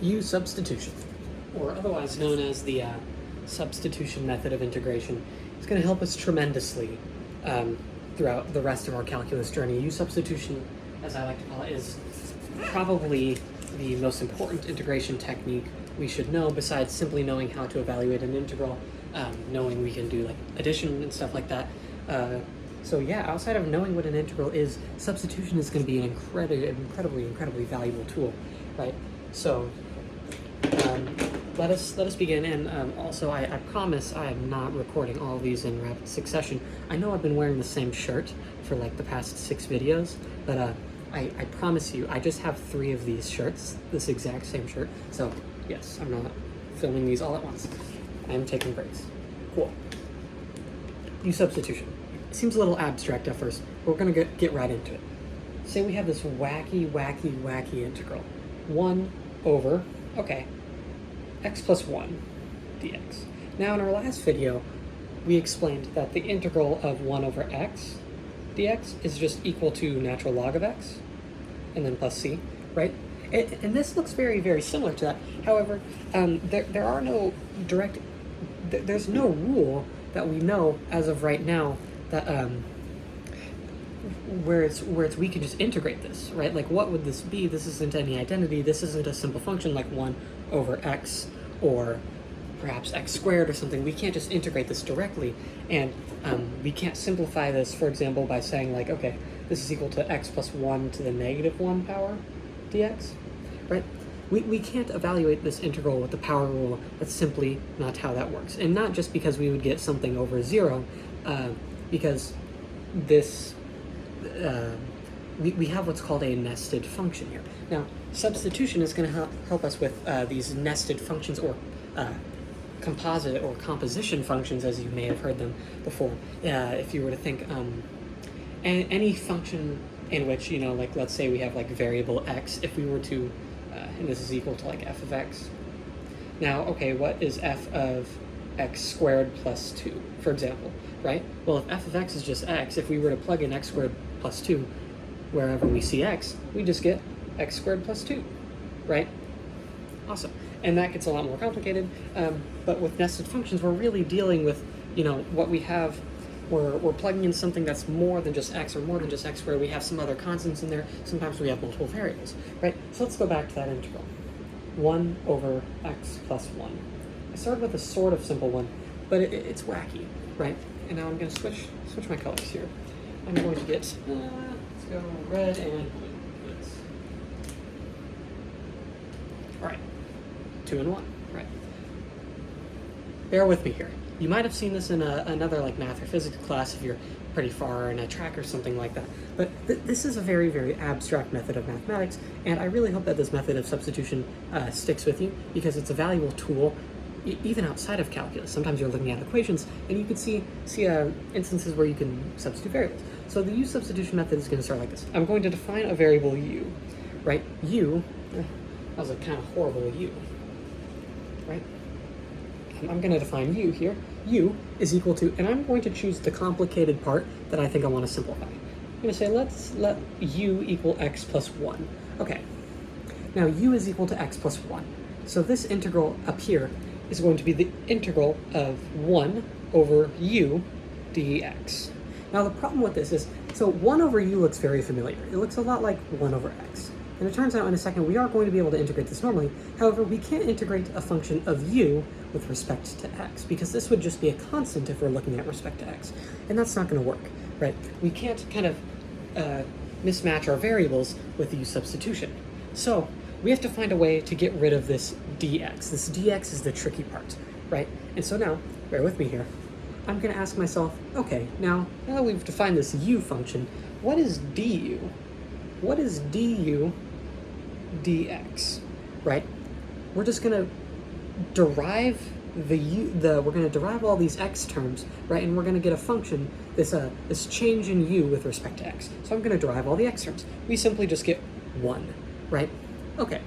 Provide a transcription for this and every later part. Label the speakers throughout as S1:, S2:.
S1: U-substitution, or otherwise known as the substitution method of integration, is going to help us tremendously throughout the rest of our calculus journey. U-substitution, as I like to call it, is probably the most important integration technique we should know, besides simply knowing how to evaluate an integral, knowing we can do like addition and stuff like that. So yeah, outside of knowing what an integral is, substitution is going to be an incredibly valuable tool, right? So let us begin. And also, I promise I am not recording all of these in rapid succession. I know I've been wearing the same shirt for like the past 6 videos, but I promise you, I just have 3 of these shirts, this exact same shirt. So yes, I'm not filming these all at once. I am taking breaks. Cool. U-substitution. It seems a little abstract at first, but we're gonna get right into it. Say we have this wacky integral. 1 over, okay, x plus 1 dx. Now in our last video, we explained that the integral of 1 over x dx is just equal to natural log of x, and then plus c, right? And this looks very similar to that. However, there are no direct, there's no rule that we know as of right now that where it's we can just integrate this, right? Like, what would this be? This isn't any identity. This isn't a simple function like 1 over x or perhaps x squared or something. We can't just integrate this directly, and we can't simplify this, for example, by saying like, okay, this is equal to x plus 1 to the negative 1 power dx, right? We can't evaluate this integral with the power rule. That's simply not how that works. And not just because we would get something over 0, because this, we have what's called a nested function here. Now, substitution is going to help us with these nested functions, or composite or composition functions, as you may have heard them before. If you were to think any function in which, you know, like let's say we have like variable x, if we were to, and this is equal to like f of x. Now, okay, what is f of x squared plus 2, for example, right? Well, if f of x is just x, if we were to plug in x squared plus 2, wherever we see x, we just get x squared plus 2, right? Awesome. And that gets a lot more complicated, but with nested functions, we're really dealing with, you know, what we have. We're plugging in something that's more than just x, or more than just x squared. We have some other constants in there. Sometimes we have multiple variables, right? So let's go back to that integral. 1 over x plus 1. I started with a sort of simple one, but it's wacky, right? And now I'm going to switch my colors here. I'm going to get, let's go red and blue. All right, 2 and 1, right? Bear with me here. You might have seen this in another like math or physics class if you're pretty far in a track or something like that. But this is a very abstract method of mathematics, and I really hope that this method of substitution sticks with you, because it's a valuable tool even outside of calculus. Sometimes you're looking at equations, and you can see instances where you can substitute variables. So the U-substitution method is going to start like this. I'm going to define a variable u, right? U, that was a kind of horrible u, right? I'm going to define u here. U is equal to, and I'm going to choose the complicated part that I think I want to simplify. I'm going to say, let's let u equal x plus 1. Okay, now u is equal to x plus 1. So this integral up here is going to be the integral of 1 over u dx. Now the problem with this is, so 1 over u looks very familiar. It looks a lot like 1 over x. And it turns out in a second we are going to be able to integrate this normally. However, we can't integrate a function of u with respect to x, because this would just be a constant if we're looking at respect to x. And that's not going to work, right? We can't kind of mismatch our variables with the U-substitution. So we have to find a way to get rid of this dx. This dx is the tricky part, right? And so now, bear with me here, I'm going to ask myself, okay, now that we've defined this u function, what is du? What is du dx, right? We're just going to derive we're going to derive all these x terms, right? And we're going to get a function, this change in u with respect to x. So I'm going to derive all the x terms. We simply just get 1, right? Okay,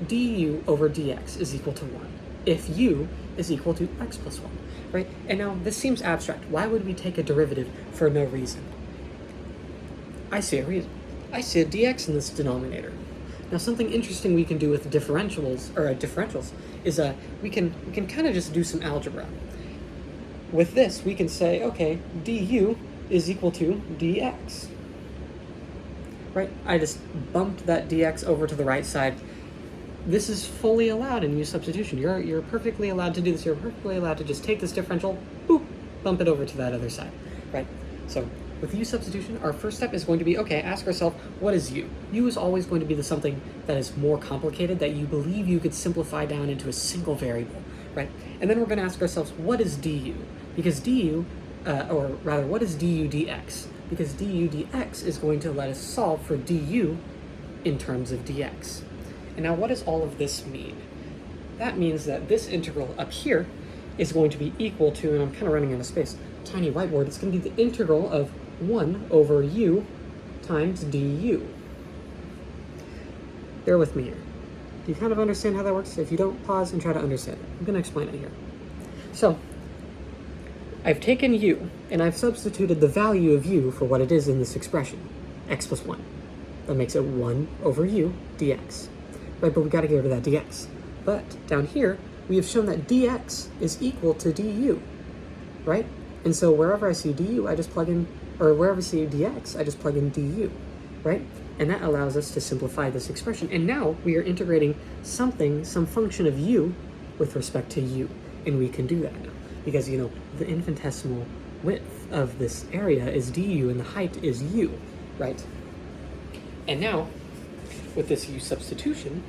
S1: du over dx is equal to 1 if u is equal to x plus 1, right? And now this seems abstract. Why would we take a derivative for no reason? I see a reason. I see a dx in this denominator. Now, something interesting we can do with differentials is we can kind of just do some algebra. With this, we can say, okay, du is equal to dx. Right? I just bumped that dx over to the right side. This is fully allowed in U-substitution. You're perfectly allowed to do this. You're perfectly allowed to just take this differential, boop, bump it over to that other side, right? So with U-substitution, our first step is going to be, okay, ask ourselves, what is U? U is always going to be something that is more complicated, that you believe you could simplify down into a single variable, right? And then we're going to ask ourselves, what is du? Because du, or rather, what is du dx? Because du dx is going to let us solve for du in terms of dx. And now what does all of this mean? That means that this integral up here is going to be equal to, and I'm kind of running out of space, tiny whiteboard, it's going to be the integral of 1 over u times du. Bear with me here. Do you kind of understand how that works? If you don't, pause and try to understand it. I'm going to explain it here. So, I've taken u, and I've substituted the value of u for what it is in this expression, x plus 1. That makes it 1 over u dx. Right, but we got to get rid of that dx. But down here, we have shown that dx is equal to du, right? And so wherever I see du, I just plug in, or wherever I see dx, I just plug in du, right? And that allows us to simplify this expression. And now we are integrating some function of u with respect to u. And we can do that now. Because, the infinitesimal width of this area is du and the height is u, right? And now, with this u substitution,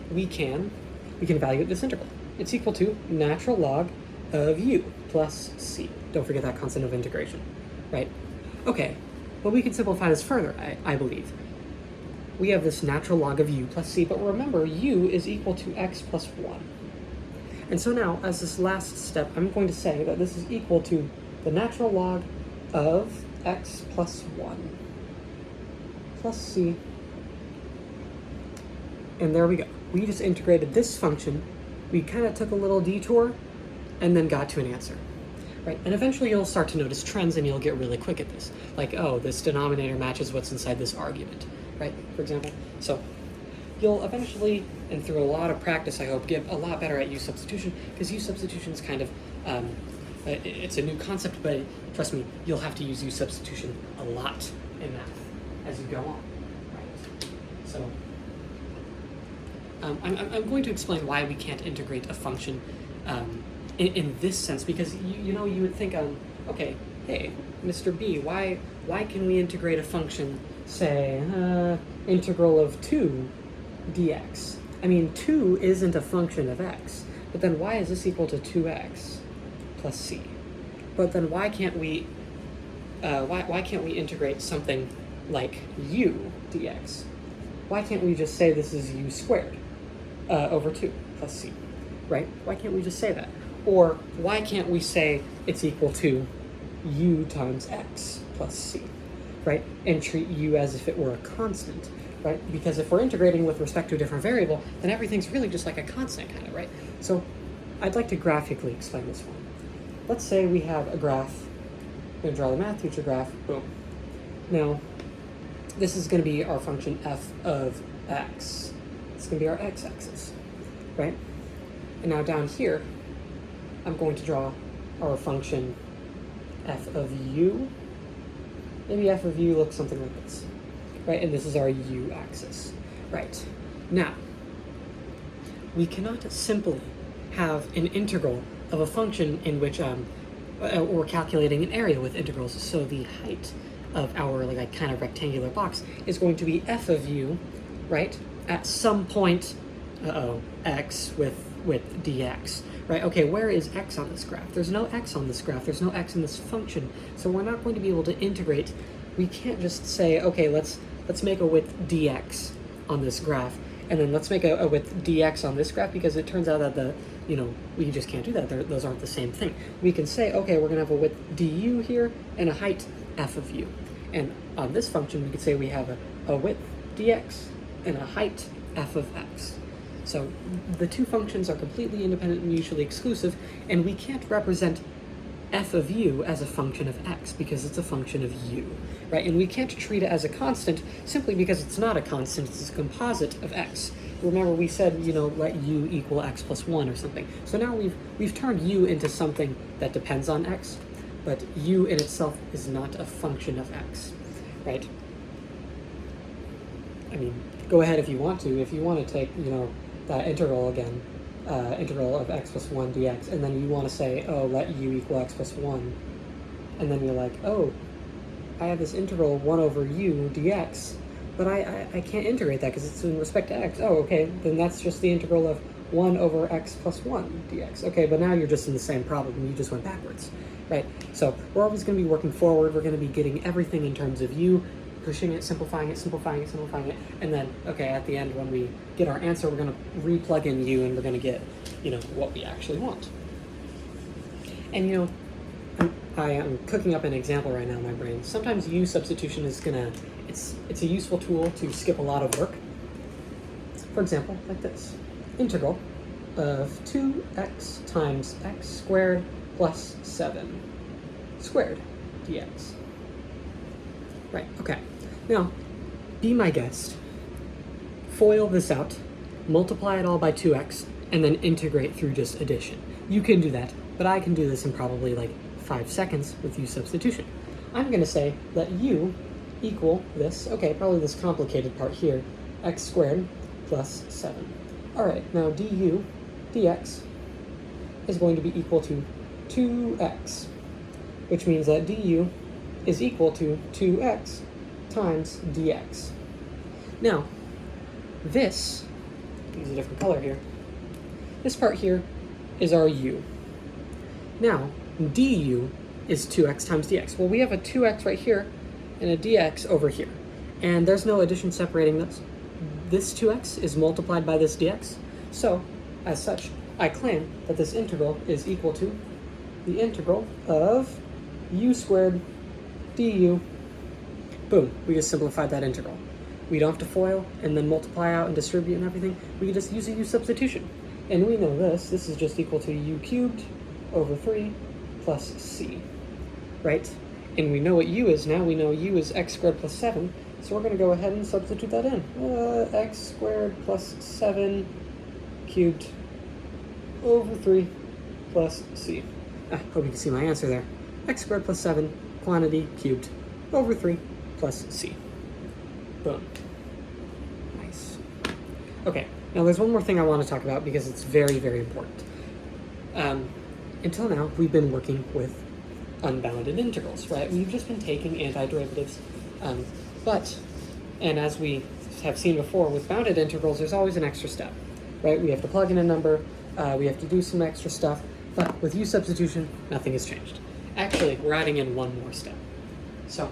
S1: we can evaluate this integral. It's equal to natural log of u plus c. Don't forget that constant of integration, right? Okay, but we can simplify this further, I believe. We have this natural log of u plus c, but remember, u is equal to x plus 1. And so now, as this last step, I'm going to say that this is equal to the natural log of x plus 1 plus c. And there we go. We just integrated this function. We kind of took a little detour and then got to an answer, right? And eventually you'll start to notice trends and you'll get really quick at this. Like, oh, this denominator matches what's inside this argument, right? For example. So you'll eventually, and through a lot of practice, I hope, get a lot better at U-substitution, because U-substitution is kind of, it's a new concept, but trust me, you'll have to use U-substitution a lot in math as you go on, right? So I'm going to explain why we can't integrate a function in this sense, because you would think, okay, hey, Mr. B, why can we integrate a function, say, integral of 2 dx? I mean, 2 isn't a function of x, but then why is this equal to 2x plus c? But then why can't we integrate something like u dx? Why can't we just say this is u squared over 2 plus c, right? Why can't we just say that? Or why can't we say it's equal to u times x plus c, right? And treat u as if it were a constant, right? Because if we're integrating with respect to a different variable, then everything's really just like a constant kind of, right? So I'd like to graphically explain this one. Let's say we have a graph. I'm going to draw the math teacher graph. Boom. Now, this is going to be our function f of x. It's going to be our x-axis, right? And now down here, I'm going to draw our function f of u. Maybe f of u looks something like this, right? And this is our u-axis, right? Now, we cannot simply have an integral of a function in which we're calculating an area with integrals, so the height of our like kind of rectangular box is going to be f of u, right? At some point, x with dx, right? Okay, where is x on this graph? There's no x on this graph. There's no x in this function, so we're not going to be able to integrate. We can't just say, okay, let's make a width dx on this graph, and then let's make a width dx on this graph, because it turns out that we just can't do that. Those aren't the same thing. We can say, okay, we're gonna have a width du here and a height f of u, and on this function we could say we have a width dx and a height f of x. So the two functions are completely independent and mutually exclusive, and we can't represent f of u as a function of x because it's a function of u. right? And we can't treat it as a constant simply because it's not a constant, it's a composite of x. Remember we said, let u equal x plus 1 or something. So now we've turned u into something that depends on x, but u in itself is not a function of x, right? I mean, go ahead if you want to. If you want to take, that integral again, integral of x plus 1 dx, and then you want to say, oh, let u equal x plus 1, and then you're like, oh, I have this integral 1 over u dx, but I can't integrate that because it's in respect to x. Oh, okay, then that's just the integral of 1 over x plus 1 dx. Okay, but now you're just in the same problem, you just went backwards, right? So we're always going to be working forward, we're going to be getting everything in terms of u, pushing it, simplifying it, simplifying it, simplifying it, and then, okay, at the end when we get our answer, we're going to re-plug in u and we're going to get, what we actually want. And I am cooking up an example right now in my brain. Sometimes U-substitution is it's a useful tool to skip a lot of work. For example, like this. Integral of 2x times x squared plus 7 squared dx. Right, okay. Now, be my guest. FOIL this out, multiply it all by 2x, and then integrate through just addition. You can do that, but I can do this in probably like 5 seconds with U-substitution. I'm going to say let u equal this, okay, probably this complicated part here, x squared plus 7. All right, now du dx is going to be equal to 2x, which means that du is equal to 2x times dx. Now, this, use a different color here, this part here is our u. Now, du is 2x times dx. Well, we have a 2x right here and a dx over here. And there's no addition separating this. This 2x is multiplied by this dx. So, as such, I claim that this integral is equal to the integral of u squared du. Boom, we just simplified that integral. We don't have to FOIL and then multiply out and distribute and everything. We can just use a U-substitution. And we know this is just equal to u cubed over 3 plus c, right? And we know what u is now. We know u is x squared plus 7, so we're going to go ahead and substitute that in. X squared plus 7 cubed over 3 plus c. I hope you can see my answer there. X squared plus 7 quantity cubed over 3 plus c. Boom. Nice. Okay, now there's one more thing I want to talk about because it's very, very important. Until now, we've been working with unbounded integrals, right? We've just been taking antiderivatives. And as we have seen before, with bounded integrals, there's always an extra step, right? We have to plug in a number, we have to do some extra stuff, but with U-substitution, nothing has changed. Actually, we're adding in one more step. So,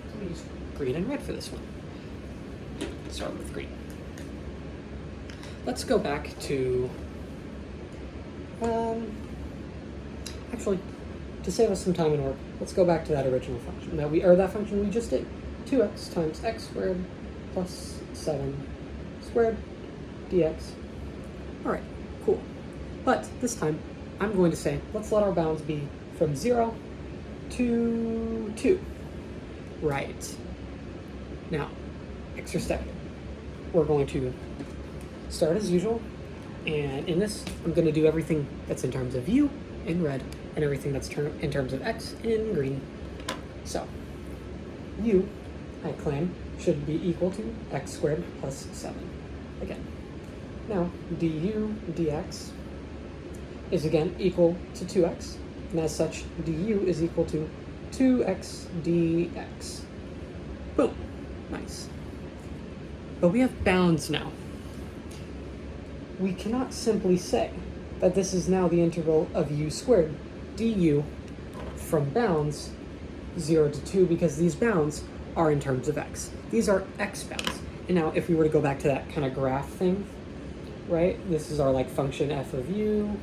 S1: let me use green and red for this one. Start with green. Let's go back to, actually, to save us some time and work, let's go back to that original function. That function we just did. 2x times x squared plus 7 squared dx. All right, cool. But this time, I'm going to say, let's let our bounds be from 0 to 2. Right. Now, extra step. We're going to start as usual, and in this, I'm going to do everything that's in terms of u in red, and everything that's in terms of x in green. So, u, I claim, should be equal to x squared plus 7. Again. Now, du dx is again equal to 2x, and as such, du is equal to 2x dx. Boom. Nice. But we have bounds now. We cannot simply say that this is now the integral of u squared du from bounds 0 to 2 because these bounds are in terms of x. These are x bounds. And now if we were to go back to that kind of graph thing, right? This is our like function f of u,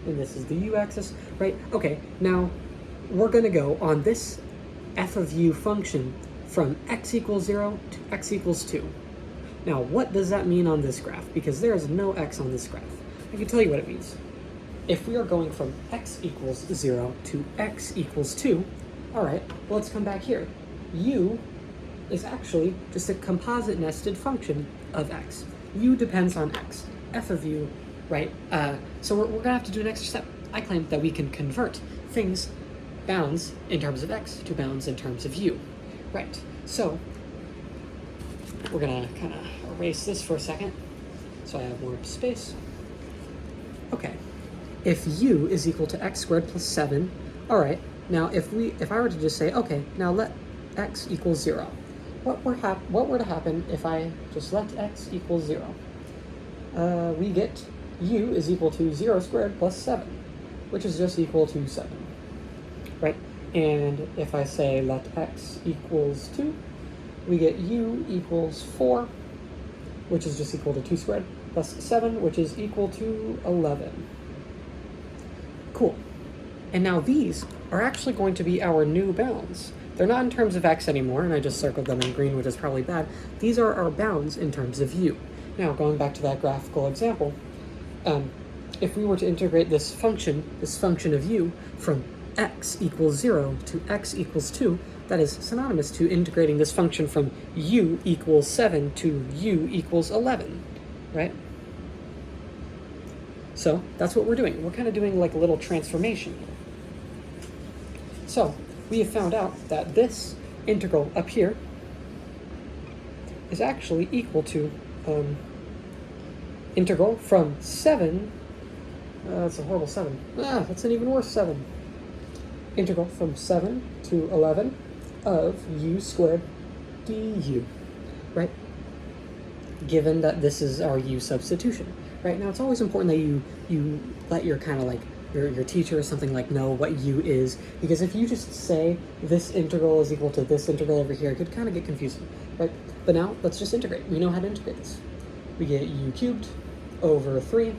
S1: and this is the u-axis, right? Okay, now we're going to go on this f of u function from x equals 0 to x equals 2. Now, what does that mean on this graph? Because there is no x on this graph. I can tell you what it means. If we are going from x equals 0 to x equals 2, all right, well, let's come back here. u is actually just a composite nested function of x. U depends on x, f of u, right? So we're gonna have to do an extra step. I claim that we can convert things, bounds in terms of x to bounds in terms of u, right? So we're gonna kind of erase this for a second so I have more space. Okay, if u is equal to x squared plus 7, all right, now if I were to just say, okay, now let x equal 0, what were to happen if I just let x equal 0? We get u is equal to 0 squared plus 7, which is just equal to 7, right? And if I say let x equals 2, we get u equals 4, which is just equal to 2 squared, plus 7, which is equal to 11. Cool. And now these are actually going to be our new bounds. They're not in terms of x anymore, and I just circled them in green, which is probably bad. These are our bounds in terms of u. Now, going back to that graphical example, if we were to integrate this function of u, from x equals 0 to x equals 2, that is synonymous to integrating this function from u equals 7 to u equals 11, right? So that's what we're doing. We're kind of doing like a little transformation here. So we have found out that this integral up here is actually equal to integral from 7, that's a horrible 7, that's an even worse 7, integral from 7 to 11 of u squared du, right? Given that this is our u substitution, right? Now it's always important that you let your kind of like your teacher or something like know what u is, because if you just say this integral is equal to this integral over here, it could kind of get confusing, right? But now let's just integrate. We know how to integrate this. We get u cubed over 3.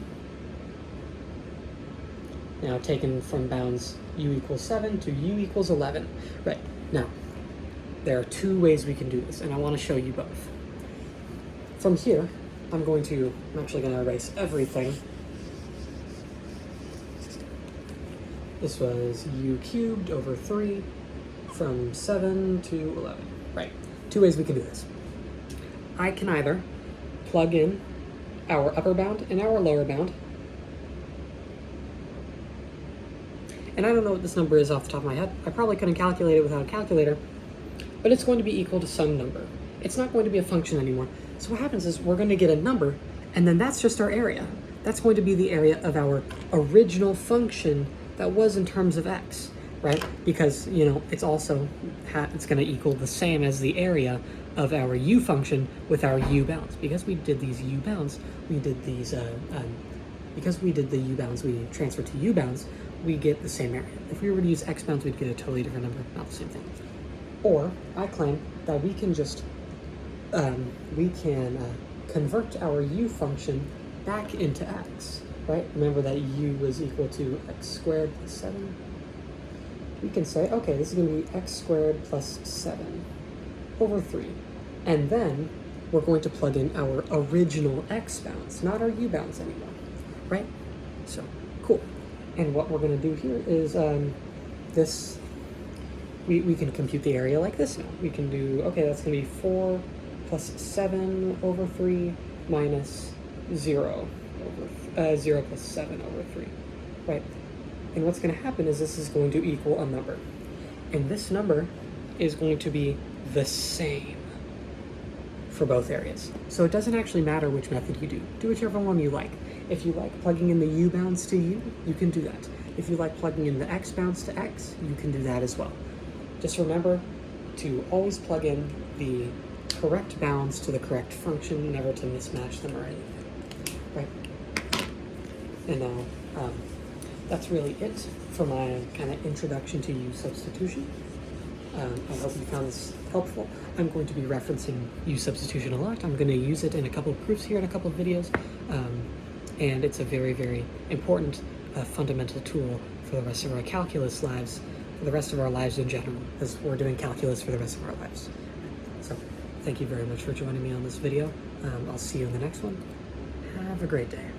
S1: Now taken from bounds u equals 7 to u equals 11. Right, now there are two ways we can do this, and I want to show you both. From here, I'm actually going to erase everything. This was u cubed over 3 from 7 to 11. Right, two ways we can do this. I can either plug in our upper bound and our lower bound. And I don't know what this number is off the top of my head. I probably couldn't calculate it without a calculator, but it's going to be equal to some number. It's not going to be a function anymore. So what happens is we're going to get a number, and then that's just our area. That's going to be the area of our original function that was in terms of x, right? Because, you know, it's also, it's going to equal the same as the area of our u function with our u bounds. Because we did these u bounds, because we did the u bounds, we transferred to u bounds, we get the same area. If we were to use x bounds, we'd get a totally different number, not the same thing. Or I claim that we can just, convert our u function back into x, right? Remember that u was equal to x squared plus 7. We can say, okay, this is going to be x squared plus 7 over 3. And then we're going to plug in our original x bounds, not our u bounds anymore, right? So, cool. And what we're going to do here is we can compute the area like this now. We can do, okay, that's going to be 4 plus 7 over 3 minus 0 plus 7 over 3, right? And what's going to happen is this is going to equal a number. And this number is going to be the same for both areas. So it doesn't actually matter which method you do. Do whichever one you like. If you like plugging in the u bounds to u, you can do that. If you like plugging in the x bounds to x, you can do that as well. Just remember to always plug in the correct bounds to the correct function, never to mismatch them or anything, right? And now, that's really it for my kind of introduction to u substitution. I hope you found this helpful. I'm going to be referencing u substitution a lot. I'm going to use it in a couple of proofs here in a couple of videos. And it's a very, very important fundamental tool for the rest of our calculus lives, for the rest of our lives in general, because we're doing calculus for the rest of our lives. So thank you very much for joining me on this video. I'll see you in the next one. Have a great day.